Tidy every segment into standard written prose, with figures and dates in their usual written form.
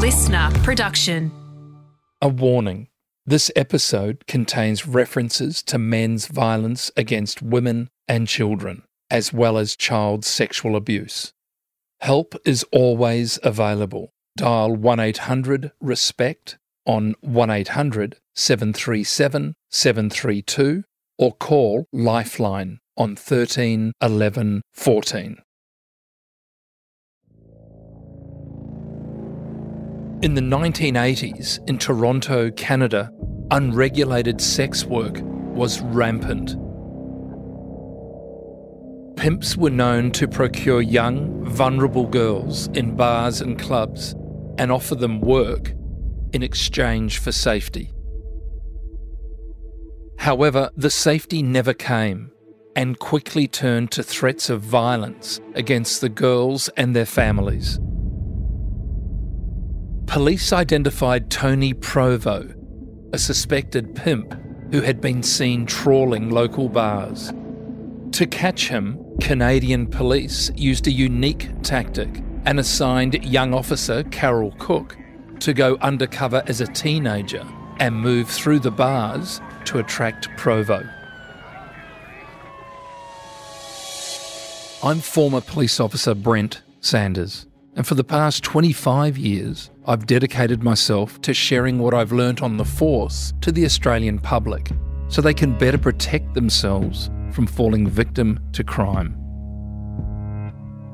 listener production. A warning. This episode contains references to men's violence against women and children, as well as child sexual abuse. Help is always available. Dial 1-800-RESPECT on 1-800-737-732 or call Lifeline on 13 11 14. In the 1980s, in Toronto, Canada, unregulated sex work was rampant. Pimps were known to procure young, vulnerable girls in bars and clubs and offer them work in exchange for safety. However, the safety never came and quickly turned to threats of violence against the girls and their families. Police identified Tony Provo, a suspected pimp who had been seen trawling local bars. To catch him, Canadian police used a unique tactic and assigned young officer Carol Cook to go undercover as a teenager and move through the bars to attract Provo. I'm former police officer Brent Sanders, and for the past 25 years, I've dedicated myself to sharing what I've learnt on the force to the Australian public so they can better protect themselves from falling victim to crime.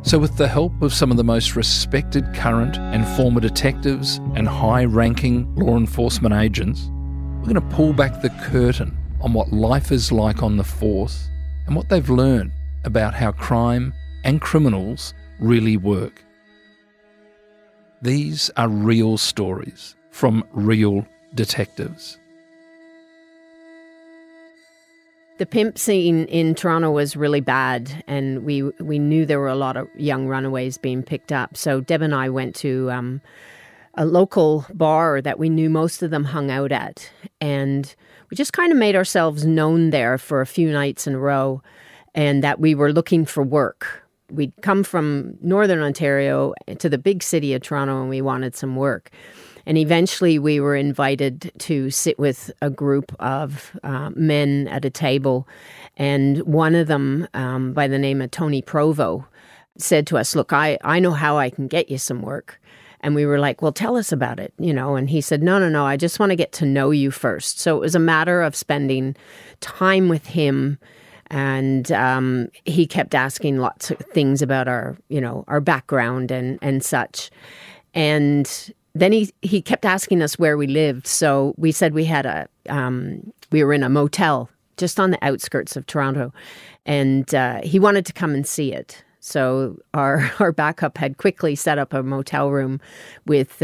So with the help of some of the most respected current and former detectives and high-ranking law enforcement agents, we're going to pull back the curtain on what life is like on the force and what they've learned about how crime and criminals really work. These are real stories from real detectives. The pimp scene in Toronto was really bad, and we knew there were a lot of young runaways being picked up. So Deb and I went to a local bar that we knew most of them hung out at, and we just kind of made ourselves known there for a few nights in a row, and that we were looking for work. We'd come from Northern Ontario to the big city of Toronto, and we wanted some work. And eventually we were invited to sit with a group of men at a table. And one of them, by the name of Tony Provo, said to us, "Look, I know how I can get you some work." And we were like, "Well, tell us about it," you know. And he said, No, I just want to get to know you first. So it was a matter of spending time with him. And he kept asking lots of things about our background and such. And then he kept asking us where we lived. So we said we had we were in a motel just on the outskirts of Toronto, and he wanted to come and see it. So our backup had quickly set up a motel room with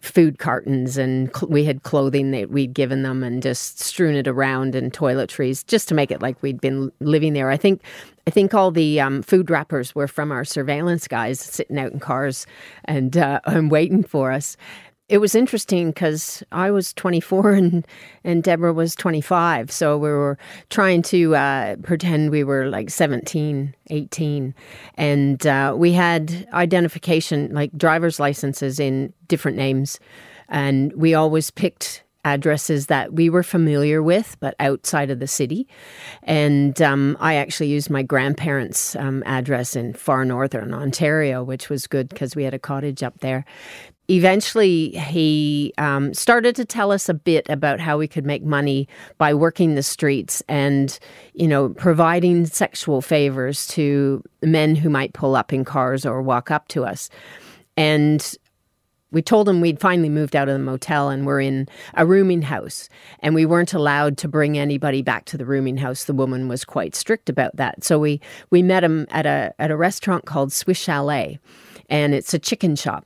food cartons, and we had clothing that we'd given them and just strewn it around, and toiletries, just to make it like we'd been living there. I think all the food wrappers were from our surveillance guys sitting out in cars and waiting for us. It was interesting because I was 24 and Deborah was 25. So we were trying to pretend we were like 17, 18. And we had identification, like driver's licenses in different names. And we always picked addresses that we were familiar with, but outside of the city. And I actually used my grandparents' address in far northern Ontario, which was good because we had a cottage up there. Eventually, he started to tell us a bit about how we could make money by working the streets and, providing sexual favors to men who might pull up in cars or walk up to us. And we told him we'd finally moved out of the motel and we're in a rooming house, and we weren't allowed to bring anybody back to the rooming house. The woman was quite strict about that. So we met him at a restaurant called Swiss Chalet, and it's a chicken shop.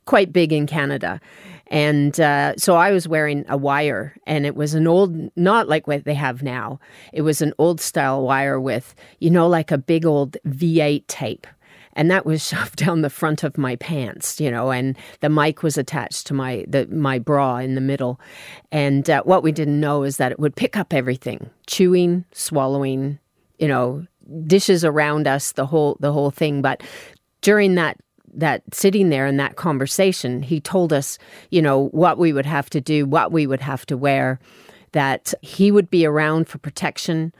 Quite big in Canada. And so I was wearing a wire, and it was an old, not like what they have now. It was an old style wire with, like a big old V8 tape. And that was shoved down the front of my pants, and the mic was attached to my bra in the middle. And what we didn't know is that it would pick up everything, chewing, swallowing, dishes around us, the whole thing. But during that that sitting there in that conversation, he told us, what we would have to do, what we would have to wear, that he would be around for protection,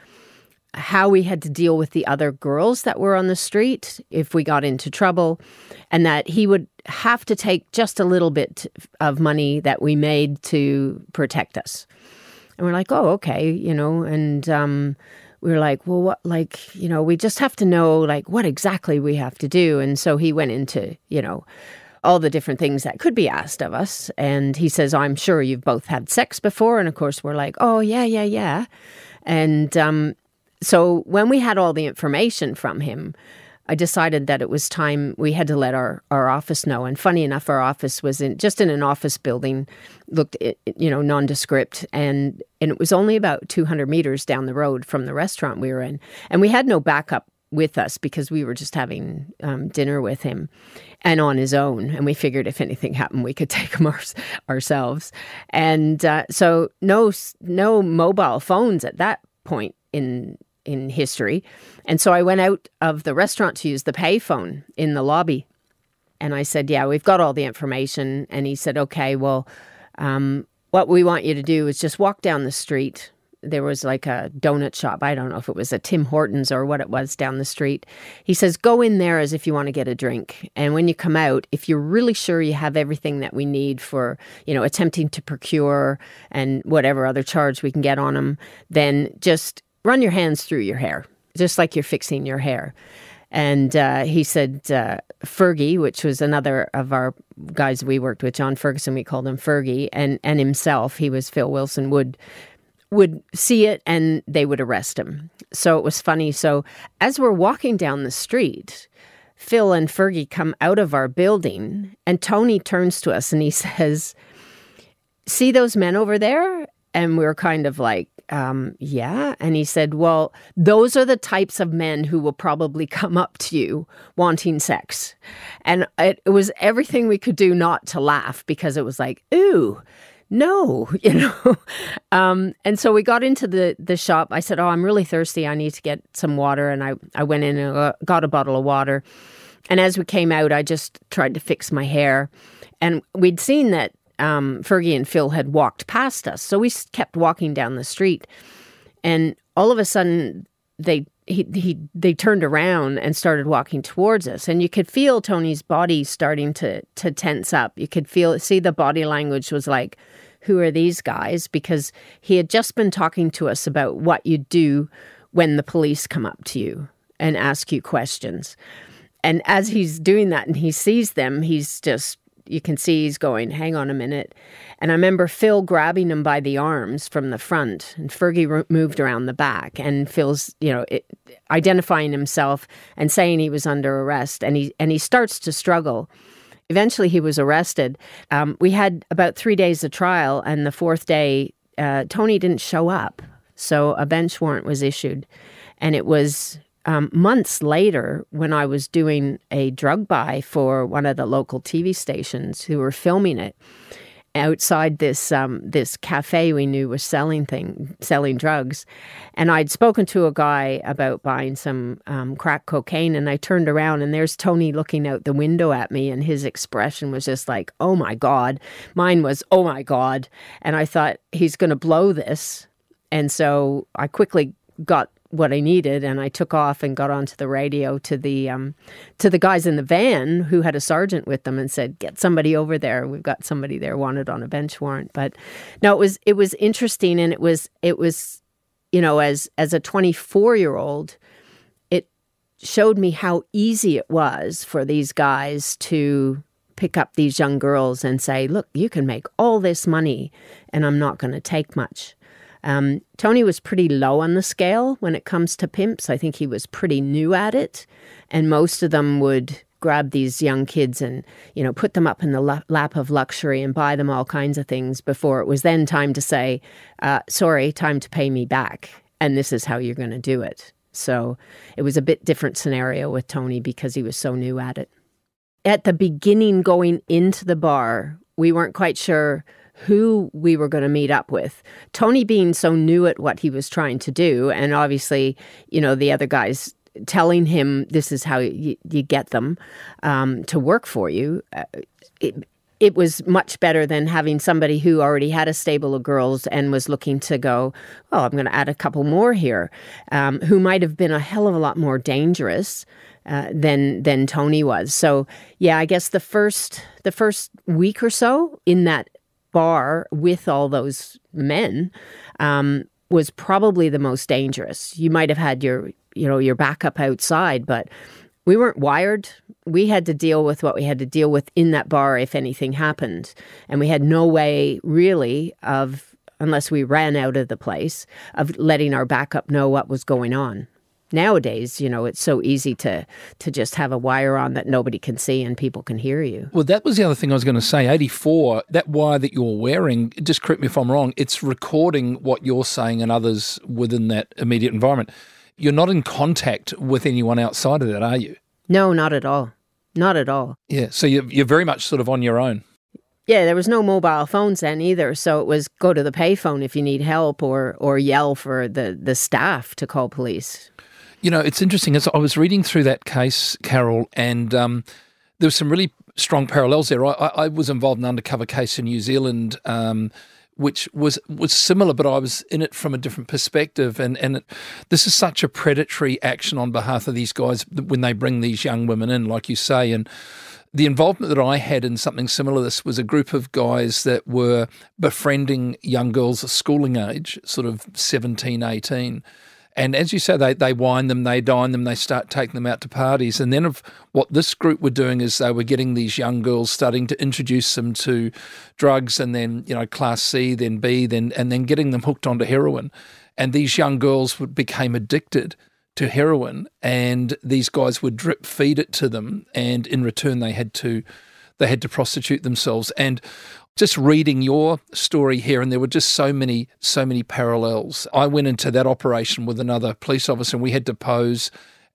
how we had to deal with the other girls that were on the street if we got into trouble, and that he would have to take just a little bit of money that we made to protect us. And we're like, oh, okay, and we were like, well, what, we just have to know, what exactly we have to do. And so he went into, all the different things that could be asked of us. And he says, I'm sure you've both had sex before. And of course, we're like, oh, yeah. And so when we had all the information from him, I decided that it was time we had to let our office know. And funny enough, our office was just in an office building, looked, nondescript. And it was only about 200 meters down the road from the restaurant we were in. And we had no backup with us because we were just having dinner with him and on his own. And we figured if anything happened, we could take him ourselves. And so no mobile phones at that point in history. And so I went out of the restaurant to use the payphone in the lobby. And I said, yeah, we've got all the information. And he said, okay, well, what we want you to do is just walk down the street. There was like a donut shop. I don't know if it was a Tim Hortons or what it was down the street. He says, go in there as if you want to get a drink. And when you come out, if you're really sure you have everything that we need for, attempting to procure and whatever other charge we can get on them, then just run your hands through your hair, just like you're fixing your hair. And he said Fergie, which was another of our guys we worked with, John Ferguson, we called him Fergie, and himself, he was Phil Wilson, would see it and they would arrest him. So it was funny. So as we're walking down the street, Phil and Fergie come out of our building and Tony turns to us and he says, see those men over there? And we were kind of like, yeah. And he said, well, those are the types of men who will probably come up to you wanting sex. And it was everything we could do not to laugh because it was like, ooh, no, and so we got into the shop. I said, oh, I'm really thirsty. I need to get some water. And I went in and got a bottle of water. And as we came out, I just tried to fix my hair. And we'd seen that Fergie and Phil had walked past us. So we kept walking down the street. And all of a sudden, they turned around and started walking towards us. And you could feel Tony's body starting to tense up. You could see the body language was like, who are these guys? Because he had just been talking to us about what you do when the police come up to you and ask you questions. And as he's doing that and he sees them, he's just, you can see he's going, hang on a minute. And I remember Phil grabbing him by the arms from the front and Fergie moved around the back and Phil's, identifying himself and saying he was under arrest. And he starts to struggle. Eventually he was arrested. We had about 3 days of trial and the fourth day, Tony didn't show up. So a bench warrant was issued. And it was months later when I was doing a drug buy for one of the local TV stations who were filming it outside this cafe we knew was selling drugs. And I'd spoken to a guy about buying some crack cocaine and I turned around and there's Tony looking out the window at me and his expression was just like, oh my God. Mine was, oh my God. And I thought he's going to blow this. And so I quickly got what I needed and I took off and got onto the radio to the guys in the van who had a sergeant with them and said, get somebody over there. We've got somebody there wanted on a bench warrant. But no, it was interesting. And it was, as a 24-year-old, it showed me how easy it was for these guys to pick up these young girls and say, look, you can make all this money and I'm not going to take much. Tony was pretty low on the scale when it comes to pimps. I think he was pretty new at it. And most of them would grab these young kids and, put them up in the lap of luxury and buy them all kinds of things before it was then time to say, sorry, time to pay me back. And this is how you're going to do it. So it was a bit different scenario with Tony because he was so new at it. At the beginning, going into the bar, we weren't quite sure who we were going to meet up with. Tony being so new at what he was trying to do, and obviously, the other guys telling him this is how you get them to work for you, it was much better than having somebody who already had a stable of girls and was looking to go, oh, I'm going to add a couple more here, who might have been a hell of a lot more dangerous than Tony was. So, yeah, I guess the first week or so in that bar with all those men was probably the most dangerous. You might have had your backup outside, but we weren't wired. We had to deal with what we had to deal with in that bar if anything happened. And we had no way really of, unless we ran out of the place, of letting our backup know what was going on. Nowadays, it's so easy to just have a wire on that nobody can see and people can hear you. Well, that was the other thing I was going to say. 84, that wire that you're wearing, just correct me if I'm wrong, it's recording what you're saying and others within that immediate environment. You're not in contact with anyone outside of that, are you? No, not at all. Not at all. Yeah, so you're very much sort of on your own. Yeah, there was no mobile phones then either, so it was go to the payphone if you need help or yell for the staff to call police. It's interesting. As I was reading through that case, Carol, and there were some really strong parallels there. I was involved in an undercover case in New Zealand, which was similar, but I was in it from a different perspective. And this is such a predatory action on behalf of these guys when they bring these young women in, like you say. And the involvement that I had in something similar to this was a group of guys that were befriending young girls of schooling age, sort of 17, 18. And as you say, they wine them, they dine them, they start taking them out to parties. And then what this group were doing is they were getting these young girls, starting to introduce them to drugs, and then, class C, then B, and then getting them hooked onto heroin. And these young girls became addicted to heroin, and these guys would drip feed it to them, and in return they had to prostitute themselves. And just reading your story here, and there were just so many parallels. I went into that operation with another police officer, and we had to pose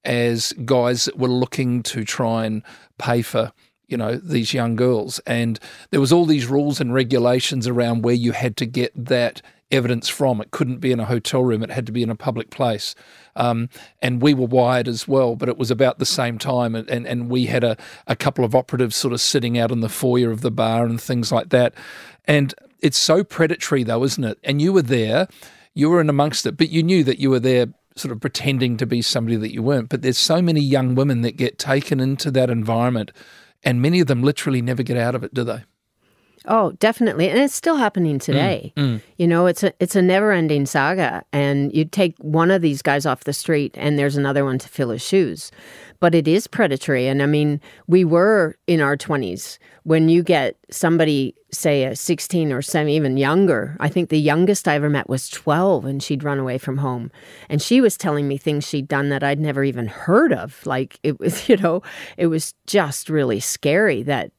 as guys that were looking to try and pay for, these young girls. And there was all these rules and regulations around where you had to get that evidence from. It couldn't be in a hotel room. It had to be in a public place. And we were wired as well, but it was about the same time. And we had a couple of operatives sort of sitting out in the foyer of the bar and things like that. And it's so predatory though, isn't it? And you were there, you were in amongst it, but you knew that you were there sort of pretending to be somebody that you weren't. But there's so many young women that get taken into that environment, and many of them literally never get out of it, do they? Oh, definitely. And it's still happening today. It's a never-ending saga. And you take one of these guys off the street and there's another one to fill his shoes. But it is predatory. And I mean, we were in our 20s. When you get somebody, say, a 16 or 17, even younger, I think the youngest I ever met was 12, and she'd run away from home. And she was telling me things she'd done that I'd never even heard of. Like, it was, it was just really scary that,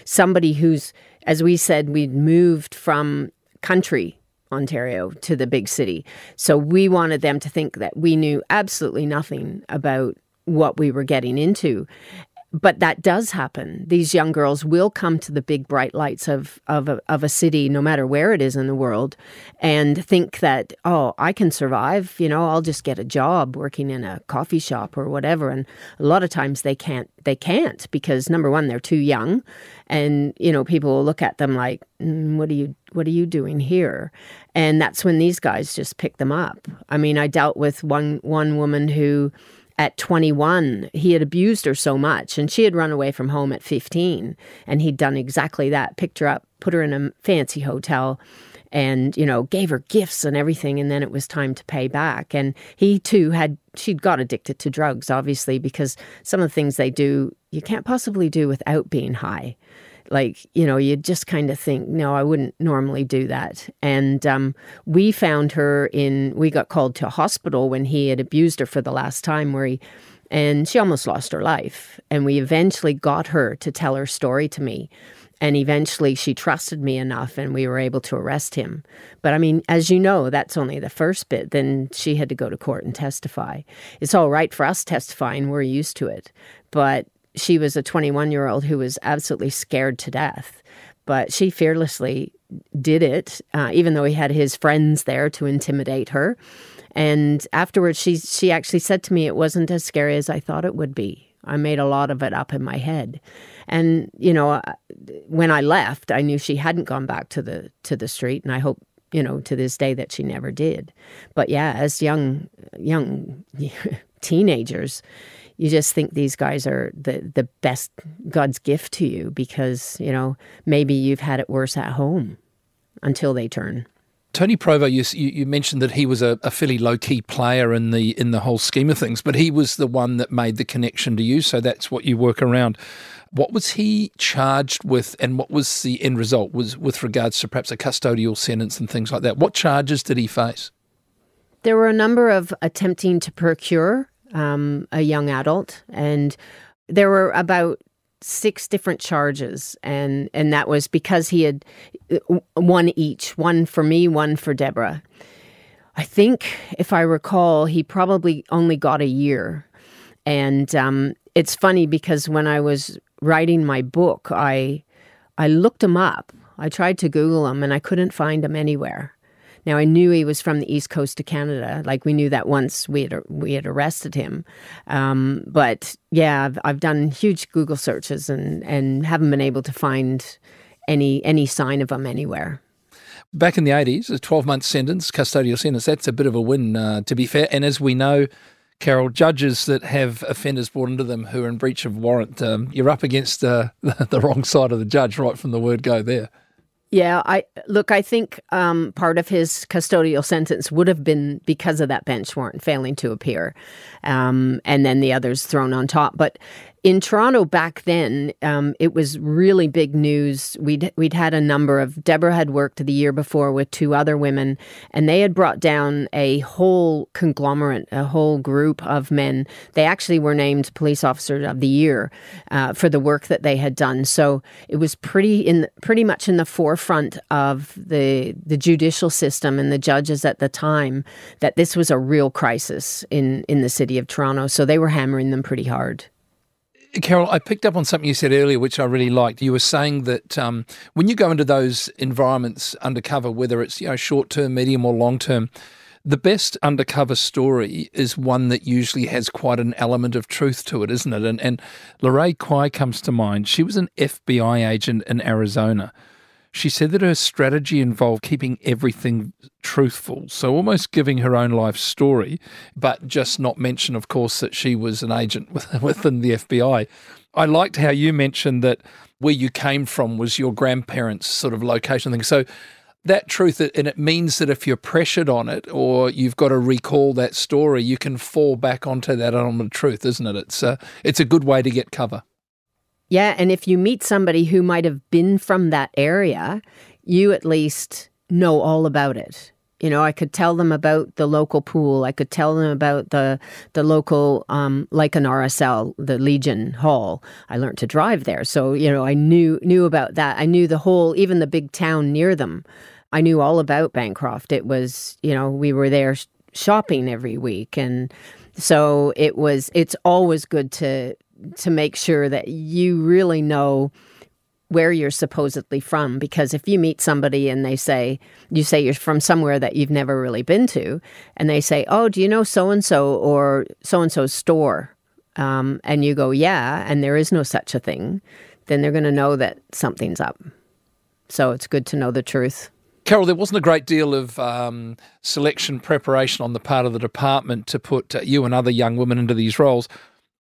somebody who's, as we said, we'd moved from country Ontario to the big city. So we wanted them to think that we knew absolutely nothing about what we were getting into. But that does happen. These young girls will come to the big bright lights of a city, no matter where it is in the world, and think that, oh, I can survive. I'll just get a job working in a coffee shop or whatever. And a lot of times they can't because, number one, they're too young, and people will look at them like, what are you doing here? And that's when these guys just pick them up. I mean, I dealt with one woman who, at 21, he had abused her so much, and she had run away from home at 15, and he'd done exactly that, picked her up, put her in a fancy hotel, and, gave her gifts and everything, and then it was time to pay back. And he, too, she'd got addicted to drugs, obviously, because some of the things they do, you can't possibly do without being high. Like, you just kind of think, no, I wouldn't normally do that. And we found her we got called to a hospital when he had abused her for the last time, and she almost lost her life. And we eventually got her to tell her story to me. And eventually she trusted me enough, and we were able to arrest him. But I mean, as you know, that's only the first bit. Then she had to go to court and testify. It's all right for us testifying. We're used to it. But she was a 21-year-old who was absolutely scared to death. But she fearlessly did it, even though he had his friends there to intimidate her. And afterwards, she actually said to me, it wasn't as scary as I thought it would be. I made a lot of it up in my head. And, when I left, I knew she hadn't gone back to the street. And I hope, to this day that she never did. But yeah, as young teenagers, you just think these guys are the best, God's gift to you because, maybe you've had it worse at home until they turn. Tony Provo, you mentioned that he was a fairly low-key player in the whole scheme of things, but he was the one that made the connection to you, so that's what you work around. What was he charged with, and what was the end result was with regards to perhaps a custodial sentence and things like that? What charges did he face? There were a number of attempting to procure a young adult, and there were about 6 different charges, and that was because he had one each, one for me, one for Deborah. I think, if I recall, he probably only got a year. And it's funny because when I was writing my book, I looked him up. I tried to Google him, and I couldn't find him anywhere. Now, I knew he was from the east coast of Canada. Like, we knew that once we had arrested him. But, yeah, I've done huge Google searches and haven't been able to find any sign of him anywhere. Back in the 80s, a 12-month sentence, custodial sentence, that's a bit of a win, to be fair. And as we know, Carol, judges that have offenders brought into them who are in breach of warrant, you're up against the wrong side of the judge right from the word go there. Yeah, I think part of his custodial sentence would have been because of that bench warrant failing to appear, and then the others thrown on top. But in Toronto back then, it was really big news. We'd had a number of, Deborah had worked the year before with 2 other women, and they had brought down a whole conglomerate, a whole group of men. They actually were named Police Officer of the Year for the work that they had done. So it was pretty much in the forefront of the judicial system and the judges at the time that this was a real crisis in the city of Toronto. So they were hammering them pretty hard. Carol, I picked up on something you said earlier, which I really liked. You were saying that when you go into those environments undercover, whether it's short-term, medium or long-term, the best undercover story is one that usually has quite an element of truth to it, isn't it? And Lorraine Kwai comes to mind. She was an FBI agent in Arizona. She said that her strategy involved keeping everything truthful, so almost giving her own life story, but just not mention, of course, that she was an agent within the FBI. I liked how you mentioned that where you came from was your grandparents' sort of location thing. So that truth, and it means that if you're pressured on it or you've got to recall that story, you can fall back onto that element of truth, isn't it? It's a good way to get cover. Yeah, and if you meet somebody who might have been from that area, you at least know all about it. I could tell them about the local pool. I could tell them about the local, like an RSL, the Legion Hall. I learned to drive there. So, I knew about that. I knew the whole, even the big town near them. I knew all about Bancroft. It was, we were there shopping every week. And so it's always good to make sure that you really know where you're supposedly from, because if you meet somebody and you say you're from somewhere that you've never really been to, and they say, oh, do you know so-and-so or so-and-so's store? And you go, yeah, and there is no such a thing, then they're going to know that something's up. So it's good to know the truth. Carol, there wasn't a great deal of selection preparation on the part of the department to put you and other young women into these roles.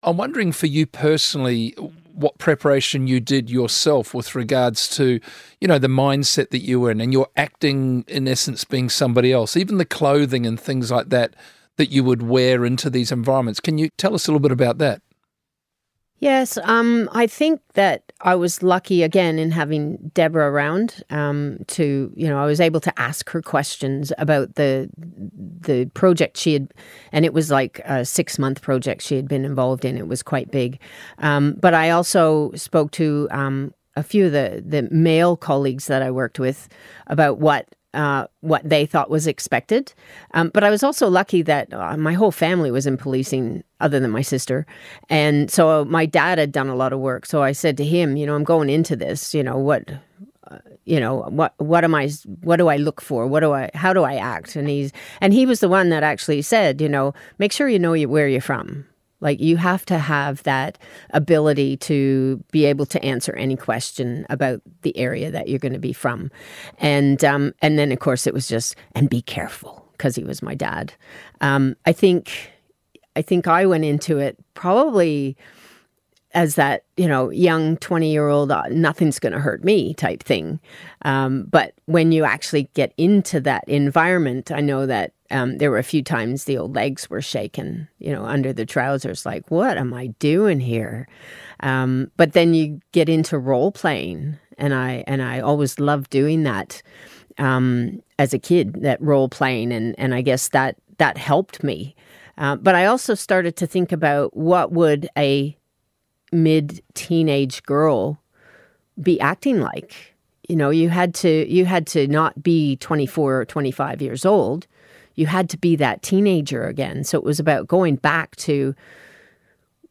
I'm wondering for you personally, what preparation you did yourself with regards to, the mindset that you were in and your acting, in essence, being somebody else, even the clothing and things like that you would wear into these environments. Can you tell us a little bit about that? Yes, I think that I was lucky again in having Deborah around I was able to ask her questions about the project she had, and it was like a 6-month project she had been involved in. It was quite big. But I also spoke to a few of the male colleagues that I worked with about what they thought was expected. But I was also lucky that my whole family was in policing other than my sister. And so my dad had done a lot of work. So I said to him, I'm going into this, what do I look for? How do I act? And he was the one that actually said, make sure you know where you're from. Like, you have to have that ability to be able to answer any question about the area that you're going to be from. And then, of course, it was just, and be careful, because he was my dad. I think I went into it probably as that, young 20-year-old, nothing's going to hurt me type thing. But when you actually get into that environment, I know that there were a few times the old legs were shaking, under the trousers, like, what am I doing here? But then you get into role playing, and I always loved doing that as a kid, that role playing, and I guess that helped me. But I also started to think about what would a mid-teenage girl be acting like. You had to not be 24 or 25 years old. You had to be that teenager again. So it was about going back to,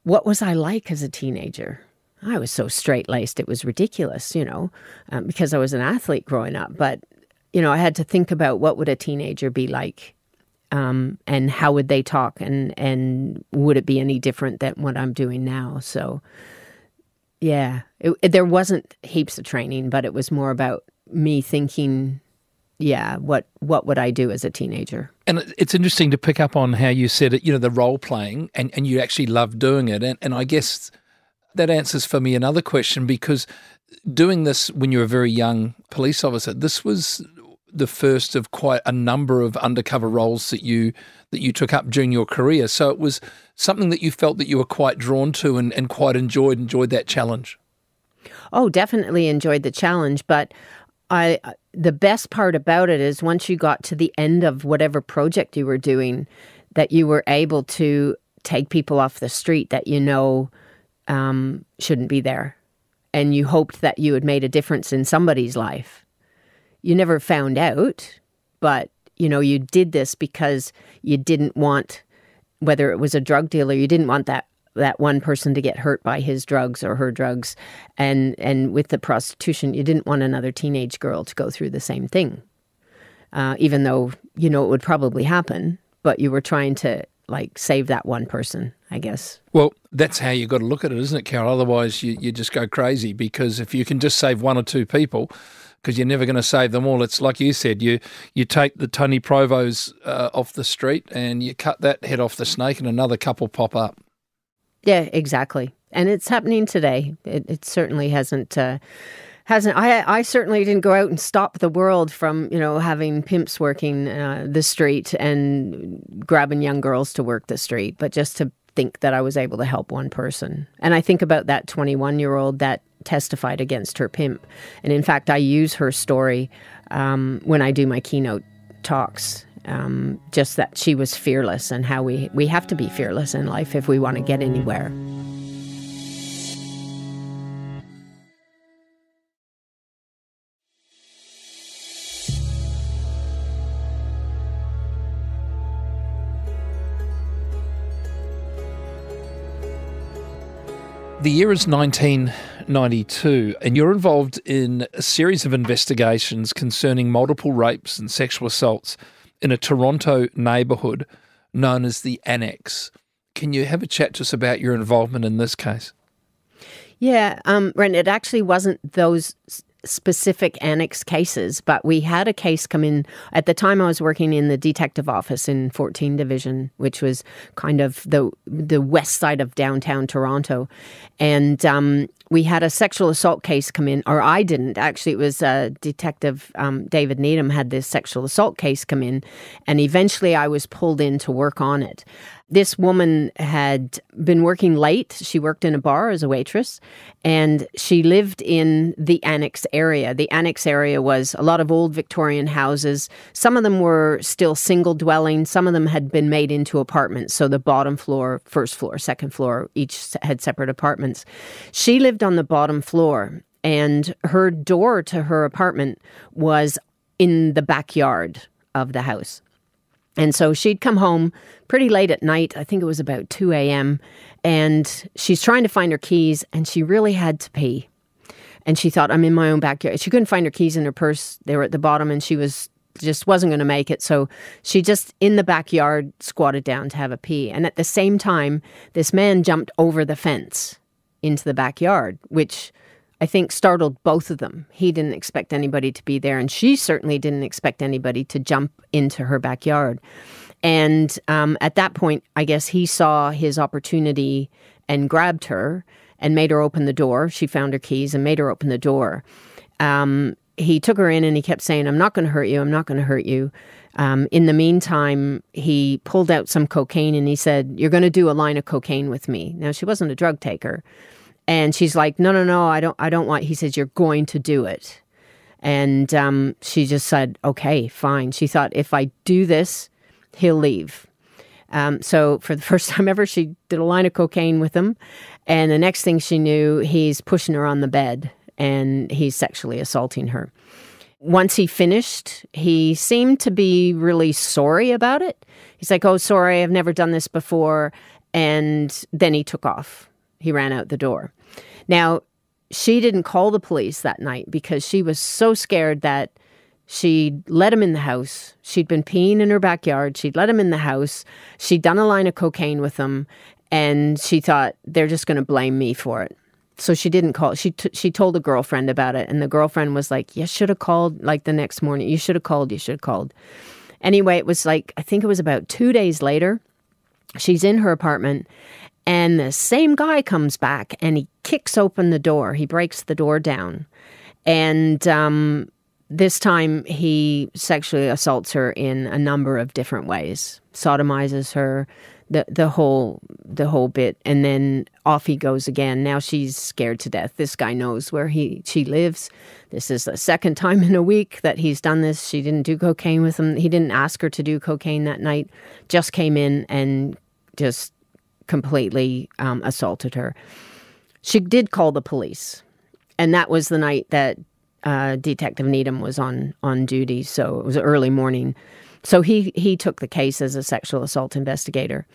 what was I like as a teenager? I was so straight-laced, it was ridiculous, because I was an athlete growing up. But, I had to think about, what would a teenager be like? And how would they talk, and would it be any different than what I'm doing now? So, yeah, there wasn't heaps of training, but it was more about me thinking, what would I do as a teenager? And it's interesting to pick up on how you said it, the role playing, and you actually love doing it. And I guess that answers for me another question, because doing this when you were a very young police officer, this was the first of quite a number of undercover roles that you took up during your career. So it was something that you felt that you were quite drawn to and quite enjoyed that challenge. Oh, definitely enjoyed the challenge. But the best part about it is, once you got to the end of whatever project you were doing, that you were able to take people off the street that shouldn't be there. And you hoped that you had made a difference in somebody's life. You never found out, but, you did this because you didn't want, whether it was a drug dealer, you didn't want that one person to get hurt by his drugs or her drugs. And with the prostitution, you didn't want another teenage girl to go through the same thing. Even though, it would probably happen, but you were trying to, save that one person, I guess. Well, that's how you got to look at it, isn't it, Carol? Otherwise, you just go crazy, because if you can just save one or two people, because you're never going to save them all. It's like you said, you take the Tony Provos off the street and you cut that head off the snake and another couple pop up. Yeah, exactly. And it's happening today. It certainly hasn't. I certainly didn't go out and stop the world from, having pimps working the street and grabbing young girls to work the street, but just to think that I was able to help one person. And I think about that 21-year-old that testified against her pimp. And in fact, I use her story when I do my keynote talks, just that she was fearless, and how we have to be fearless in life if we want to get anywhere. The year is 1992, and you're involved in a series of investigations concerning multiple rapes and sexual assaults in a Toronto neighbourhood known as the Annex. Can you have a chat to us about your involvement in this case? Yeah, Ren, it actually wasn't those specific Annex cases, but we had a case come in. At the time, I was working in the detective office in 14 Division, which was kind of the west side of downtown Toronto. And we had a sexual assault case come in, or I didn't. Actually, it was Detective David Needham had this sexual assault case come in, and eventually I was pulled in to work on it. This woman had been working late. She worked in a bar as a waitress, and she lived in the Annex area. The Annex area was a lot of old Victorian houses. Some of them were still single dwelling. Some of them had been made into apartments. So the bottom floor, first floor, second floor, each had separate apartments. She lived on the bottom floor, and her door to her apartment was in the backyard of the house. And so she'd come home pretty late at night. I think it was about 2 a.m. And she's trying to find her keys, and she really had to pee. And she thought, I'm in my own backyard. She couldn't find her keys in her purse. They were at the bottom, and she just wasn't going to make it. So she just, in the backyard, squatted down to have a pee. And at the same time, this man jumped over the fence into the backyard, which I think startled both of them. He didn't expect anybody to be there, and she certainly didn't expect anybody to jump into her backyard. And at that point, I guess he saw his opportunity and grabbed her and made her open the door. She found her keys and made her open the door. He took her in and he kept saying, I'm not going to hurt you. I'm not going to hurt you. In the meantime, he pulled out some cocaine and he said, you're going to do a line of cocaine with me. Now, she wasn't a drug taker. And she's like, no, I don't want. He says, you're going to do it. And she just said, okay, fine. She thought, if I do this, he'll leave. So for the first time ever, she did a line of cocaine with him. And the next thing she knew, he's pushing her on the bed and he's sexually assaulting her. Once he finished, he seemed to be really sorry about it. He's like, oh, sorry, I've never done this before. And then he took off. He ran out the door. Now, she didn't call the police that night because she was so scared that she'd let him in the house. She'd been peeing in her backyard. She'd let him in the house. She'd done a line of cocaine with him. And she thought, they're just going to blame me for it. So she didn't call. She told a girlfriend about it. And the girlfriend was like, you should have called like the next morning. You should have called. Anyway, it was like, I think it was about 2 days later. She's in her apartment. And the same guy comes back and he kicks open the door. He breaks the door down. And this time he sexually assaults her in a number of different ways. Sodomizes her, the whole bit. And then off he goes again. Now she's scared to death. This guy knows where she lives. This is the second time in a week that he's done this. She didn't do cocaine with him. He didn't ask her to do cocaine that night. Just came in and just completely assaulted her. She did call the police. And that was the night that Detective Needham was on duty. So it was early morning. So he took the case as a sexual assault investigator.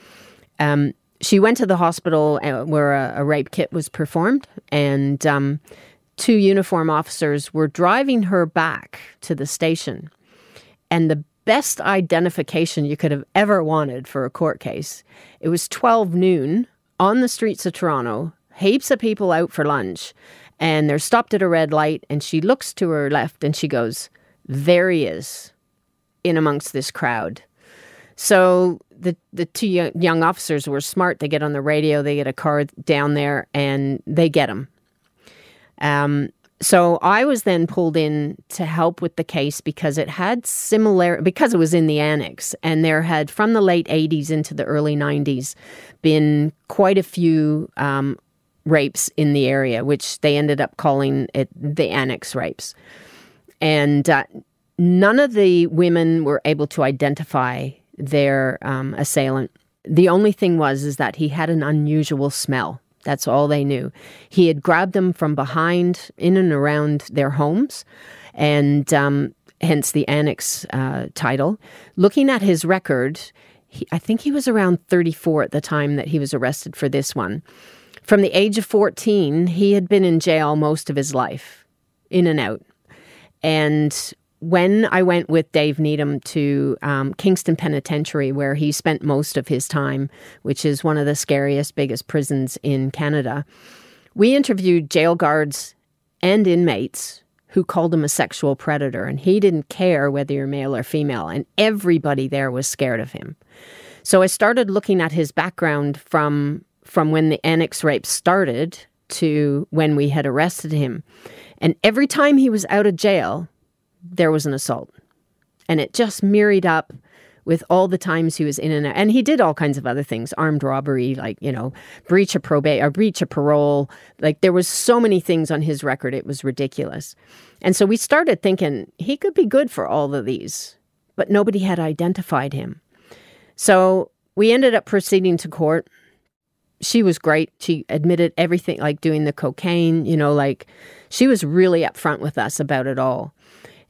She went to the hospital where a rape kit was performed, and 2 uniform officers were driving her back to the station. And the best identification you could have ever wanted for a court case, it was 12 noon on the streets of Toronto, heaps of people out for lunch, and they're stopped at a red light, and she looks to her left and she goes, there he is, in amongst this crowd. So the 2 young officers were smart. They get on the radio, they get a car down there, and they get him. So I was then pulled in to help with the case because it had because it was in the annex, and there had, from the late 80s into the early 90s, been quite a few rapes in the area, which they ended up calling it the annex rapes. And none of the women were able to identify their assailant. The only thing is that he had an unusual smell. That's all they knew. He had grabbed them from behind, in and around their homes, and hence the annex title. Looking at his record, I think he was around 34 at the time that he was arrested for this one. From the age of 14, he had been in jail most of his life, in and out. And when I went with Dave Needham to Kingston Penitentiary, where he spent most of his time, which is one of the scariest, biggest prisons in Canada, we interviewed jail guards and inmates who called him a sexual predator, and he didn't care whether you're male or female, and everybody there was scared of him. So I started looking at his background from when the annex rape started to when we had arrested him. And every time he was out of jail, there was an assault. And it just mirrored up with all the times he was in and out. And he did all kinds of other things, armed robbery, like, breach of probate or breach of parole. Like, there was so many things on his record, it was ridiculous. And so we started thinking he could be good for all of these, but nobody had identified him. So we ended up proceeding to court. She was great. She admitted everything, like doing the cocaine, she was really upfront with us about it all.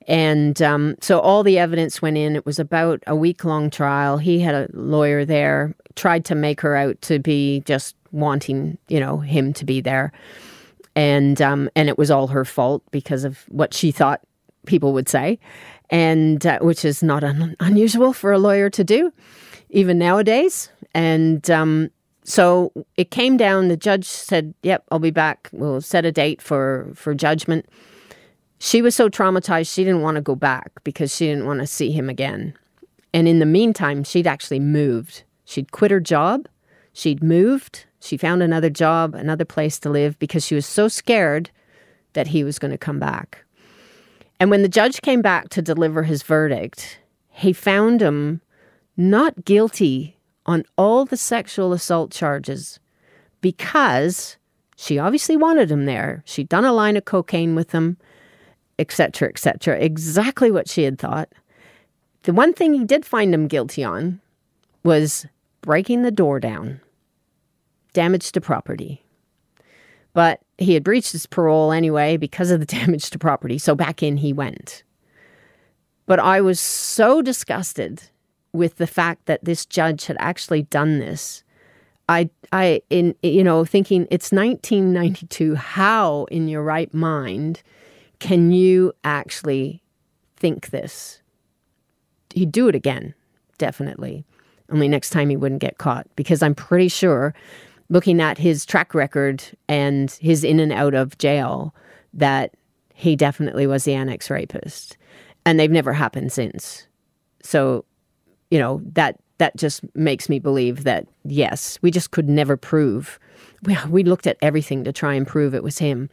And so all the evidence went in. It was about a week-long trial. He had a lawyer there, tried to make her out to be just wanting, him to be there. And it was all her fault because of what she thought people would say, and which is not unusual for a lawyer to do, even nowadays. And so it came down, the judge said, yep, I'll be back. We'll set a date for judgment. She was so traumatized, she didn't want to go back because she didn't want to see him again. And in the meantime, she'd actually moved. She'd quit her job. She'd moved. She found another job, another place to live, because she was so scared that he was going to come back. And when the judge came back to deliver his verdict, he found him not guilty on all the sexual assault charges because she obviously wanted him there. She'd done a line of cocaine with him, etc., etc. Exactly what she had thought. The one thing he did find him guilty on was breaking the door down, damage to property. But he had breached his parole anyway because of the damage to property, so back in he went. But I was so disgusted with the fact that this judge had actually done this. Thinking it's 1992, how in your right mind can you actually think this? He'd do it again, definitely. Only next time he wouldn't get caught, because I'm pretty sure, looking at his track record and his in and out of jail, that he definitely was the annex rapist. And they've never happened since. So, that just makes me believe that, yes, we just could never prove. We looked at everything to try and prove it was him,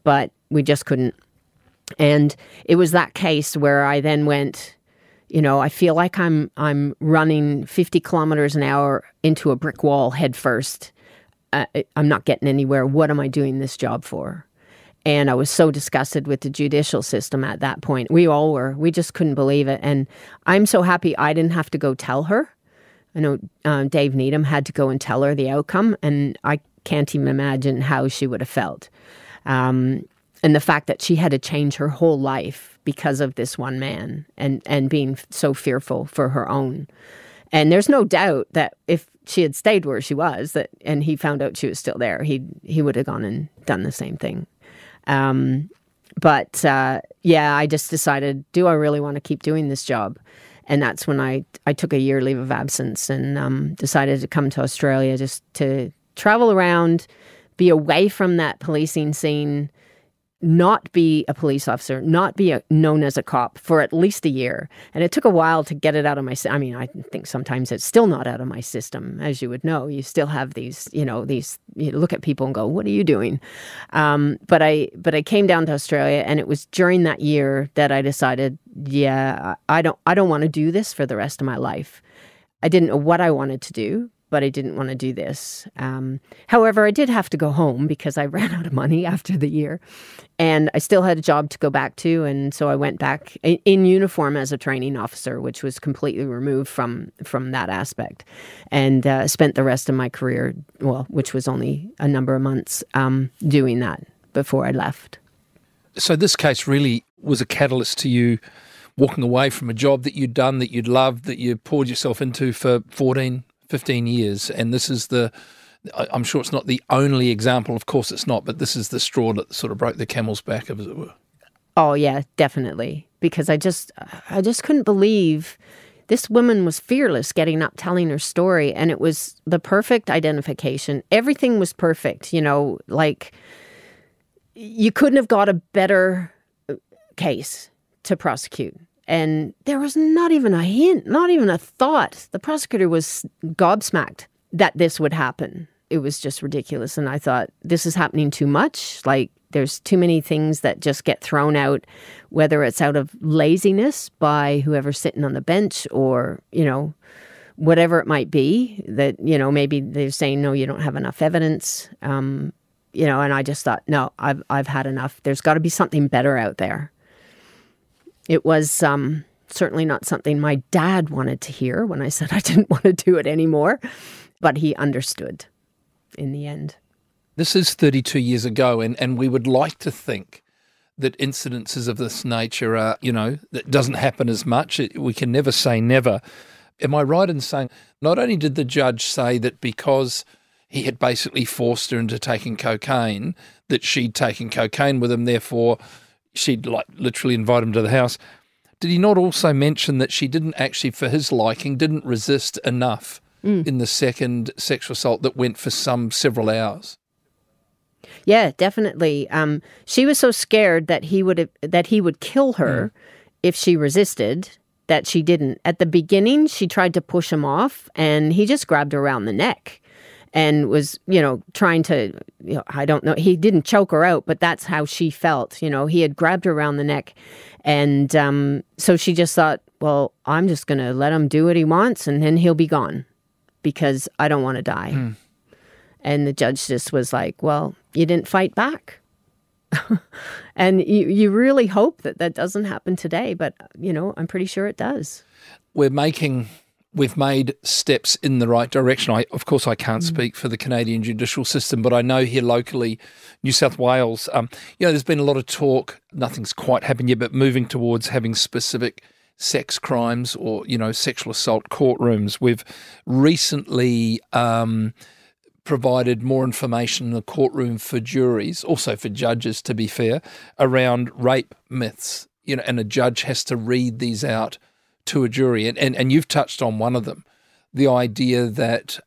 but we just couldn't. And it was that case where I then went, I feel like I'm running 50 kilometers an hour into a brick wall head first. I'm not getting anywhere. What am I doing this job for? And I was so disgusted with the judicial system at that point. We all were. We just couldn't believe it. And I'm so happy I didn't have to go tell her. I know Dave Needham had to go and tell her the outcome, and I can't even imagine how she would have felt. And the fact that she had to change her whole life because of this one man and being so fearful for her own. And there's no doubt that if she had stayed where she was, and he found out she was still there, he would have gone and done the same thing. I just decided, do I really want to keep doing this job? And that's when I took a year leave of absence and decided to come to Australia just to travel around, be away from that policing scene, not be a police officer, not be known as a cop for at least a year. And it took a while to get it out of my system. I mean, I think sometimes it's still not out of my system, as you would know. You still have these, you look at people and go, what are you doing? But I came down to Australia, and it was during that year that I decided, I don't want to do this for the rest of my life. I didn't know what I wanted to do, but I didn't want to do this. However, I did have to go home because I ran out of money after the year, and I still had a job to go back to. And so I went back in uniform as a training officer, which was completely removed from that aspect, and spent the rest of my career, which was only a number of months, doing that before I left. So this case really was a catalyst to you walking away from a job that you'd done, that you'd loved, that you poured yourself into for 15 years, and this is I'm sure it's not the only example, of course it's not, but this is the straw that sort of broke the camel's back, as it were. Oh yeah, definitely. Because I just couldn't believe this woman was fearless getting up, telling her story, and it was the perfect identification. Everything was perfect, like you couldn't have got a better case to prosecute. And there was not even a hint, not even a thought. The prosecutor was gobsmacked that this would happen. It was just ridiculous. And I thought, this is happening too much. Like, there's too many things that just get thrown out, whether it's out of laziness by whoever's sitting on the bench or, whatever it might be, that, maybe they're saying, no, you don't have enough evidence. And I just thought, no, I've had enough. There's got to be something better out there. It was certainly not something my dad wanted to hear when I said I didn't want to do it anymore, but he understood in the end. This is 32 years ago, and we would like to think that incidences of this nature are, that doesn't happen as much. We can never say never. Am I right in saying not only did the judge say that because he had basically forced her into taking cocaine, that she'd taken cocaine with him, therefore she'd like literally invite him to the house. Did he not also mention that she didn't actually, for his liking, didn't resist enough in the second sexual assault that went for several hours? Yeah, definitely. She was so scared that he would kill her if she resisted, that she didn't. At the beginning, she tried to push him off, and he just grabbed her around the neck and was, trying to, I don't know, he didn't choke her out, but that's how she felt. He had grabbed her around the neck. And so she just thought, well, I'm just going to let him do what he wants, and then he'll be gone because I don't want to die. And the judge just was like, well, you didn't fight back. And you really hope that doesn't happen today, but, I'm pretty sure it does. We've made steps in the right direction. Of course, I can't speak for the Canadian judicial system, but I know here locally, New South Wales, there's been a lot of talk, nothing's quite happened yet, but moving towards having specific sex crimes or, sexual assault courtrooms. We've recently provided more information in the courtroom for juries, also for judges, to be fair, around rape myths, and a judge has to read these out to a jury. And you've touched on one of them, the idea that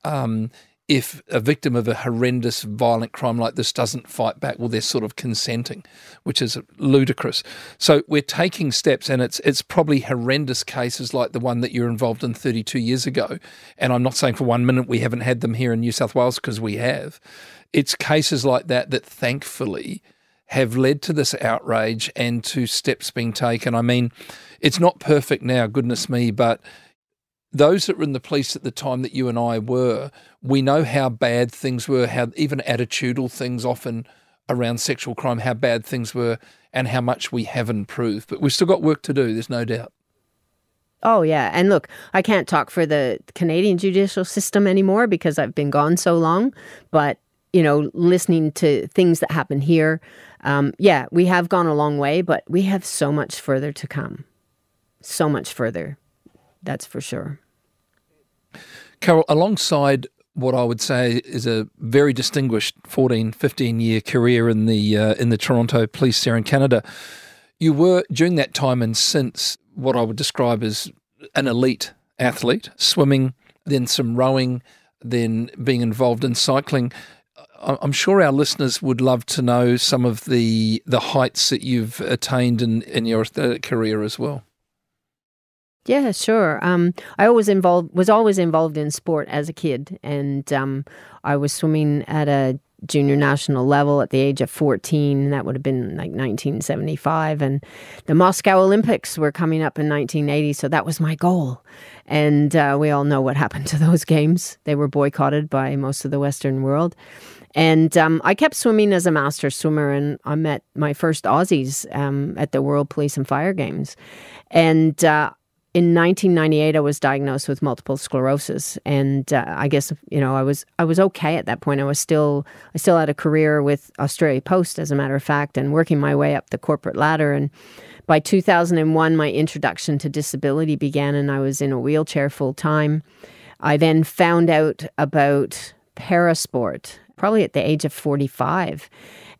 if a victim of a horrendous violent crime like this doesn't fight back, well, they're sort of consenting, which is ludicrous. So we're taking steps, and it's probably horrendous cases like the one that you're involved in 32 years ago. And I'm not saying for 1 minute we haven't had them here in New South Wales, because we have. It's cases like that thankfully have led to this outrage and to steps being taken. I mean, it's not perfect now, goodness me, but those that were in the police at the time that you and I were, we know how bad things were, how even attitudinal things often around sexual crime, how bad things were and how much we have improved. But we've still got work to do, there's no doubt. Oh, yeah. And look, I can't talk for the Canadian judicial system anymore because I've been gone so long. But, listening to things that happen here, we have gone a long way, but we have so much further to come. So much further. That's for sure. Carol, alongside what I would say is a very distinguished 14, 15-year career in the Toronto Police there in Canada, you were, during that time and since, what I would describe as an elite athlete, swimming, then some rowing, then being involved in cycling. I'm sure our listeners would love to know some of the heights that you've attained in your career as well. Yeah, sure. I was always involved in sport as a kid, and I was swimming at a junior national level at the age of 14. That would have been like 1975, and the Moscow Olympics were coming up in 1980, so that was my goal. And we all know what happened to those games. They were boycotted by most of the Western world. And I kept swimming as a master swimmer, and I met my first Aussies at the World Police and Fire Games. And in 1998, I was diagnosed with multiple sclerosis, and I guess I was okay at that point. I still had a career with Australia Post, as a matter of fact, and working my way up the corporate ladder. And by 2001, my introduction to disability began, and I was in a wheelchair full time. I then found out about parasport, probably at the age of 45.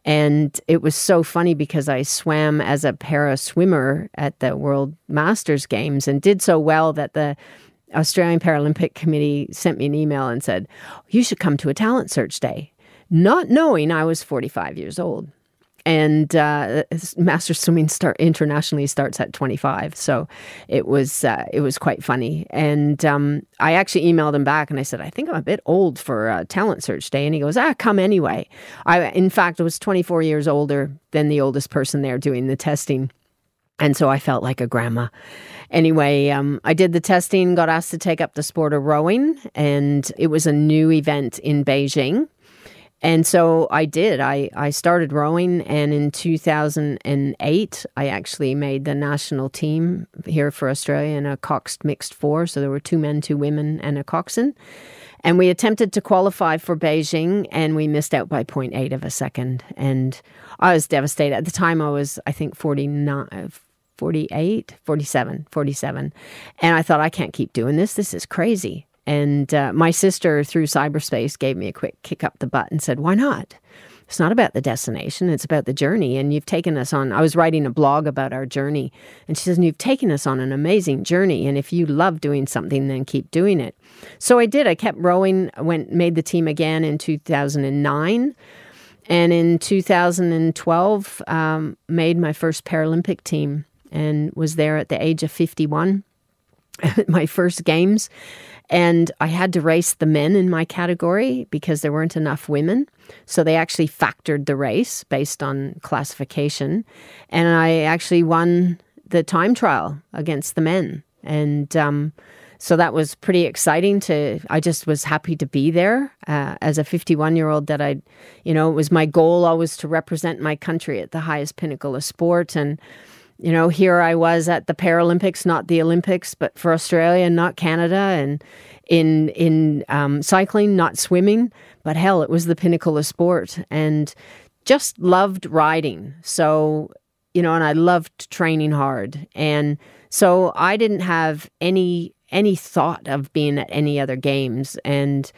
And it was so funny because I swam as a para swimmer at the World Masters Games and did so well that the Australian Paralympic Committee sent me an email and said, you should come to a talent search day, not knowing I was 45 years old. And master swimming internationally starts at 25, so it was quite funny. And I actually emailed him back and I said, I think I'm a bit old for a talent search day. And he goes, come anyway. In fact, I was 24 years older than the oldest person there doing the testing, and so I felt like a grandma. Anyway, I did the testing, got asked to take up the sport of rowing, and it was a new event in Beijing. And so I did. I started rowing, and in 2008, I actually made the national team here for Australia in a coxed mixed four. So there were 2 men, 2 women, and a coxswain. And we attempted to qualify for Beijing, and we missed out by 0.8 of a second. And I was devastated. At the time, I was, I think, 47. And I thought, I can't keep doing this. This is crazy. And my sister, through cyberspace, gave me a quick kick up the butt and said, why not? It's not about the destination, it's about the journey. And you've taken us on, I was writing a blog about our journey. And she says, and you've taken us on an amazing journey. And if you love doing something, then keep doing it. So I did. I kept rowing, made the team again in 2009. And in 2012, made my first Paralympic team and was there at the age of 51 at my first games. And I had to race the men in my category because there weren't enough women. So they actually factored the race based on classification. And I actually won the time trial against the men. And so that was pretty exciting I just was happy to be there as a 51-year-old that it was my goal always to represent my country at the highest pinnacle of sport. And here I was at the Paralympics, not the Olympics, but for Australia, not Canada, and in cycling, not swimming, but hell, it was the pinnacle of sport, and just loved riding. So, and I loved training hard. And so I didn't have any thought of being at any other games. And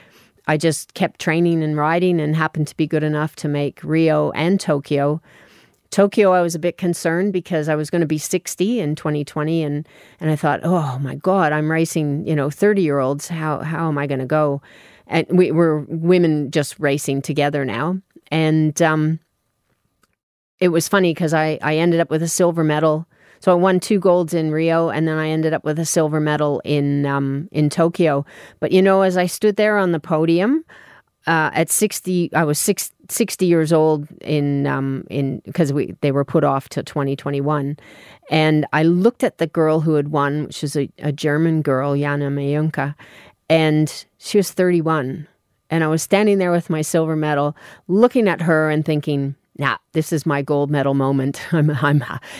I just kept training and riding and happened to be good enough to make Rio and Tokyo. Tokyo, I was a bit concerned because I was going to be 60 in 2020. And I thought, oh my God, I'm racing, 30-year-olds. How am I going to go? And we're women just racing together now. And it was funny because I ended up with a silver medal. So I won 2 golds in Rio, and then I ended up with a silver medal in Tokyo. But, as I stood there on the podium, at 60, I was 60 years old because they were put off to 2021. And I looked at the girl who had won, which is a German girl, Jana Mayunka, and she was 31. And I was standing there with my silver medal, looking at her and thinking, nah, this is my gold medal moment.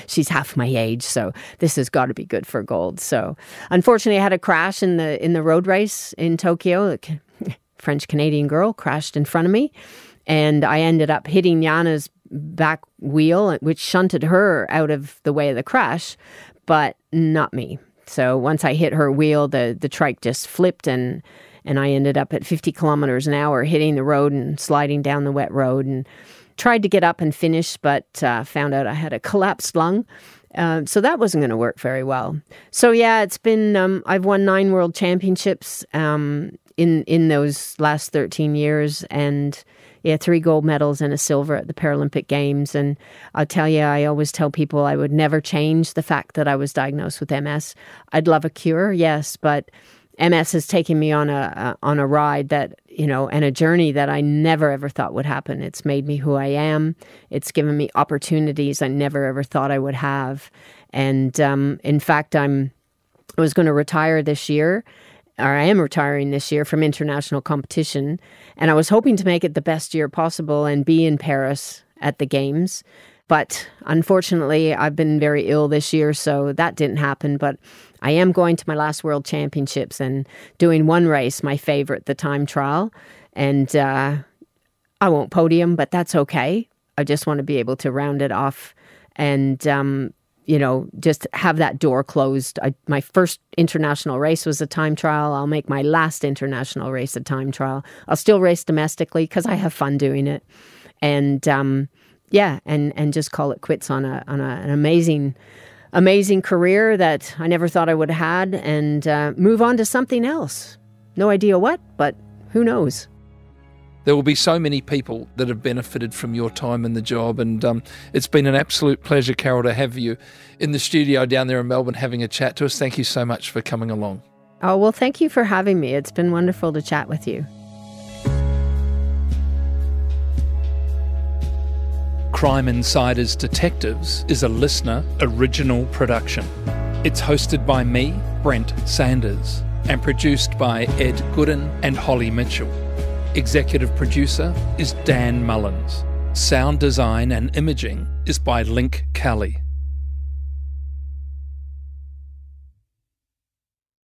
She's half my age, so this has got to be good for gold. So unfortunately, I had a crash in the road race in Tokyo. French-Canadian girl crashed in front of me, and I ended up hitting Jana's back wheel, which shunted her out of the way of the crash, but not me. So once I hit her wheel, the trike just flipped, and I ended up at 50 kilometers an hour hitting the road and sliding down the wet road, and tried to get up and finish, but found out I had a collapsed lung. So that wasn't going to work very well. So yeah, it's been, I've won 9 world championships in those last 13 years, and 3 gold medals and a silver at the Paralympic Games. And I'll tell you, I always tell people I would never change the fact that I was diagnosed with MS. I'd love a cure, yes, but MS has taken me on a ride that, and a journey that I never ever thought would happen. It's made me who I am. It's given me opportunities I never ever thought I would have. And in fact, I was going to retire this year, or I am retiring this year from international competition. And I was hoping to make it the best year possible and be in Paris at the Games. But unfortunately, I've been very ill this year, so that didn't happen. But I am going to my last World Championships and doing one race, my favorite, the time trial. And I won't podium, but that's okay. I just want to be able to round it off and, just have that door closed. My first international race was a time trial. I'll make my last international race a time trial. I'll still race domestically because I have fun doing it. And and just call it quits on an amazing career that I never thought I would have had, and move on to something else. No idea what, but who knows? There will be so many people that have benefited from your time in the job, and it's been an absolute pleasure, Carol, to have you in the studio down there in Melbourne having a chat to us. Thank you so much for coming along. Oh, well, thank you for having me. It's been wonderful to chat with you. Crime Insiders Detectives is a listener original production. It's hosted by me, Brent Sanders, and produced by Ed Gooden and Holly Mitchell. Executive producer is Dan Mullins. Sound design and imaging is by Link Kelly.